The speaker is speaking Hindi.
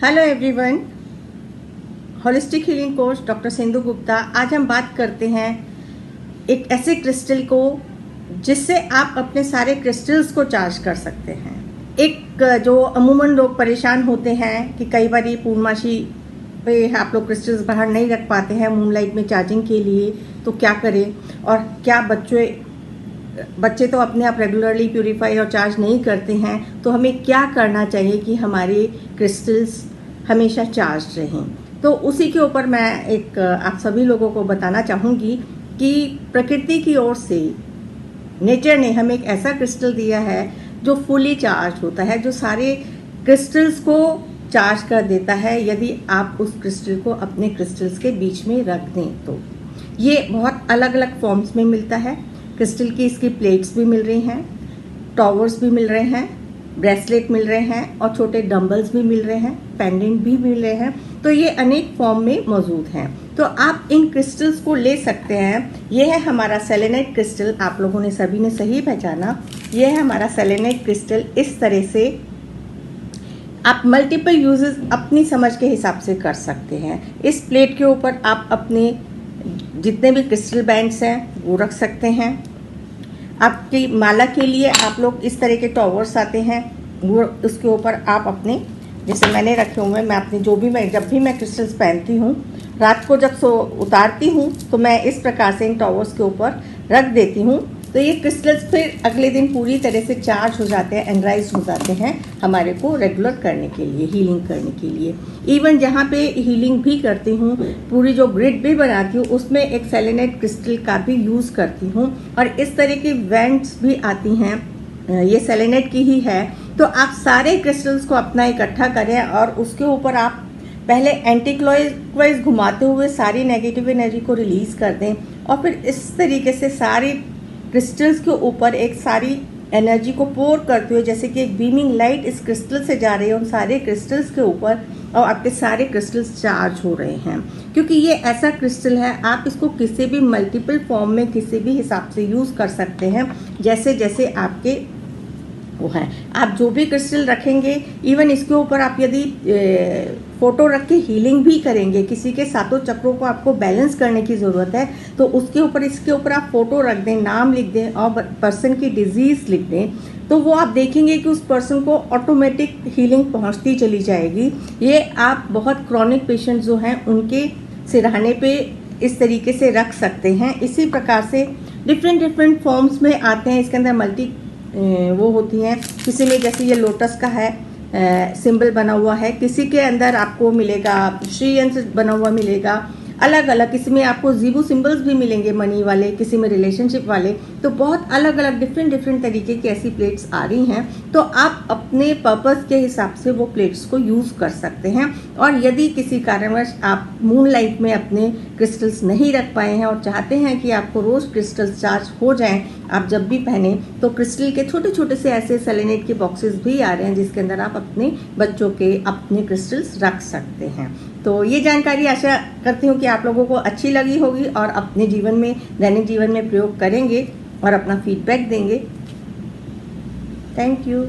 Hello everyone, holistic healing coach doctor Sindhu Gupta. आज हम बात करते हैं एक ऐसे क्रिस्टल को जिससे आप अपने सारे क्रिस्टल्स को चार्ज कर सकते हैं। एक जो अमूमन लोग परेशान होते हैं कि कई बार पूर्णमासी पे आप लोग क्रिस्टल्स बाहर नहीं रख पाते हैं मूनलाइट में चार्जिंग के लिए, तो क्या करें। और क्या बच्चे तो अपने आप रेगुलरली प्यूरीफाई और चार्ज नहीं करते हैं, तो हमें क्या करना चाहिए कि हमारे क्रिस्टल्स हमेशा चार्ज रहें। तो उसी के ऊपर मैं आप सभी लोगों को बताना चाहूँगी कि प्रकृति की ओर से नेचर ने हमें एक ऐसा क्रिस्टल दिया है जो फुली चार्ज होता है, जो सारे क्रिस्टल्स को चार्ज कर देता है यदि आप उस क्रिस्टल को अपने क्रिस्टल्स के बीच में रख दें। तो ये बहुत अलग अलग फॉर्म्स में मिलता है। क्रिस्टल की इसकी प्लेट्स भी मिल रही हैं, टॉवर्स भी मिल रहे हैं, ब्रेसलेट मिल रहे हैं और छोटे डंबल्स भी मिल रहे हैं, पेंडेंट भी मिल रहे हैं। तो ये अनेक फॉर्म में मौजूद हैं। तो आप इन क्रिस्टल्स को ले सकते हैं। ये है हमारा सेलेनाइट क्रिस्टल। आप लोगों ने सभी ने सही पहचाना, ये है हमारा सेलेनाइट क्रिस्टल। इस तरह से आप मल्टीपल यूजेस अपनी समझ के हिसाब से कर सकते हैं। इस प्लेट के ऊपर आप अपने जितने भी क्रिस्टल बैंड्स हैं वो रख सकते हैं। आपकी माला के लिए आप लोग इस तरह के टॉवर्स आते हैं, वो उसके ऊपर आप अपने, जैसे मैंने रखे हुए हैं, मैं अपने जब भी मैं क्रिस्टल्स पहनती हूँ, रात को जब उतारती हूँ तो मैं इस प्रकार से इन टॉवर्स के ऊपर रख देती हूँ। तो ये क्रिस्टल्स फिर अगले दिन पूरी तरह से चार्ज हो जाते हैं, एनराइज हो जाते हैं हमारे को रेगुलर करने के लिए, हीलिंग करने के लिए। इवन जहाँ पे हीलिंग भी करती हूँ, पूरी जो ग्रिड भी बनाती हूँ, उसमें एक सेलेनाइट क्रिस्टल का भी यूज़ करती हूँ। और इस तरह की वेंट्स भी आती हैं, ये सेलेनाइट की ही है। तो आप सारे क्रिस्टल्स को अपना इकट्ठा करें और उसके ऊपर आप पहले एंटी क्लॉकवाइज घुमाते हुए सारी नेगेटिव एनर्जी को रिलीज कर दें और फिर इस तरीके से सारी क्रिस्टल्स के ऊपर एक सारी एनर्जी को पोर करते हुए, जैसे कि एक बीमिंग लाइट इस क्रिस्टल से जा रही है उन सारे क्रिस्टल्स के ऊपर, और आपके सारे क्रिस्टल्स चार्ज हो रहे हैं। क्योंकि ये ऐसा क्रिस्टल है, आप इसको किसी भी मल्टीपल फॉर्म में किसी भी हिसाब से यूज़ कर सकते हैं, जैसे जैसे आपके वो है। आप जो भी क्रिस्टल रखेंगे, इवन इसके ऊपर आप यदि फोटो रख के हीलिंग भी करेंगे, किसी के सातों चक्रों को आपको बैलेंस करने की ज़रूरत है, तो उसके ऊपर इसके ऊपर आप फोटो रख दें, नाम लिख दें और पर्सन की डिजीज़ लिख दें, तो वो आप देखेंगे कि उस पर्सन को ऑटोमेटिक हीलिंग पहुंचती चली जाएगी। ये आप बहुत क्रॉनिक पेशेंट जो हैं उनके सिरहाने पे इस तरीके से रख सकते हैं। इसी प्रकार से डिफरेंट फॉर्म्स में आते हैं। इसके अंदर वो होती हैं, किसी में जैसे ये लोटस का है सिंबल बना हुआ है, किसी के अंदर आपको मिलेगा श्रीयंत्र बना हुआ मिलेगा, अलग अलग। किसी में आपको जीबू सिंबल्स भी मिलेंगे मनी वाले, किसी में रिलेशनशिप वाले। तो बहुत अलग अलग डिफरेंट तरीके की ऐसी प्लेट्स आ रही हैं। तो आप अपने पर्पस के हिसाब से वो प्लेट्स को यूज़ कर सकते हैं। और यदि किसी कारणवश आप मूनलाइट में अपने क्रिस्टल्स नहीं रख पाए हैं और चाहते हैं कि आपको रोज़ क्रिस्टल्स चार्ज हो जाएं, आप जब भी पहने, तो क्रिस्टल के छोटे छोटे से ऐसे सेलेनाइट के बॉक्सेस भी आ रहे हैं जिसके अंदर आप अपने बच्चों के अपने क्रिस्टल्स रख सकते हैं। तो ये जानकारी आशा करती हूँ कि आप लोगों को अच्छी लगी होगी और अपने जीवन में, दैनिक जीवन में प्रयोग करेंगे और अपना फीडबैक देंगे। Thank you.